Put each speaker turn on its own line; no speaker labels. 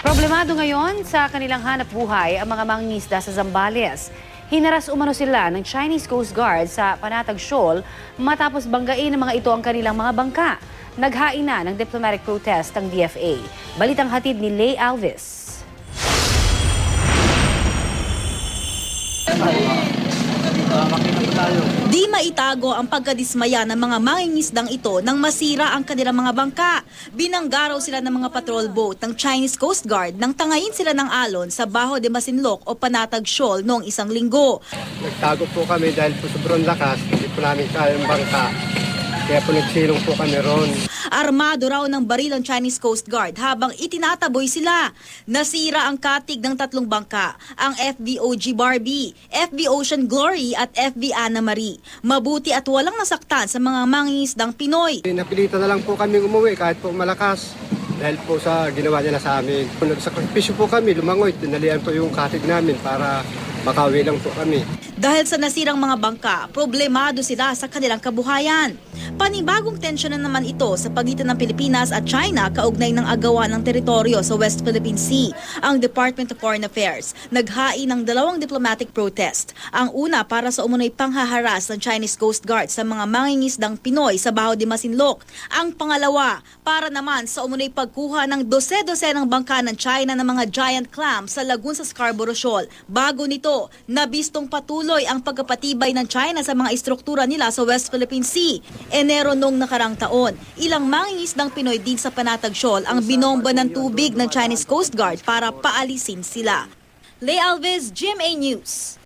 Problemado ngayon sa kanilang hanap buhay ang mga mangingisda sa Zambales. Hinaras umano sila ng Chinese Coast Guard sa Panatag Shoal matapos banggain ng mga ito ang kanilang mga bangka. Naghain na ng diplomatic protest ang DFA. Balitang hatid ni Lay Alves.
Di maitago ang pagkadismaya ng mga mangingisdang ito nang masira ang kanilang mga bangka. Binangga raw sila ng mga patrol boat ng Chinese Coast Guard nang tangayin sila ng alon sa Bajo de Masinloc o Panatag Shoal noong isang linggo.
Nagtago po kami dahil po sobrang lakas, hindi po namin kaya yung bangka. Kaya po nagsilong po kami ron.
Armado raw ng baril ang Chinese Coast Guard habang itinataboy sila. Nasira ang katig ng tatlong bangka, ang FVOG Barbie, FV Ocean Glory at FV Ana Marie. Mabuti at walang nasaktan sa mga mangingisdang Pinoy.
Napilitan na lang po kami umuwi kahit po malakas dahil po sa ginawa nila sa amin. Nagsakripisyo po kami, lumangoy, tinalian po yung katig namin para makawi lang po kami.
Dahil sa nasirang mga bangka, problemado sila sa kanilang kabuhayan. Panibagong tensyon na naman ito sa pagitan ng Pilipinas at China kaugnay ng agawan ng teritoryo sa West Philippine Sea. Ang Department of Foreign Affairs naghain ng 2 diplomatic protest. Ang una para sa umunoy panghaharas ng Chinese Coast Guard sa mga mangingisdang Pinoy sa Bajo de Masinloc. Ang pangalawa para naman sa umunoy pagkuha ng 12 ng bangka ng China ng mga giant clams sa lagoon sa Scarborough Shoal. Bago nito, nabistong patuloy ang pagkapatibay ng China sa mga istruktura nila sa West Philippine Sea. Enero nung nakarang taon, ilang mangingisdang Pinoy din sa Panatag Shoal ang binomba ng tubig ng Chinese Coast Guard para paalisin sila. Lay Alves, GMA News.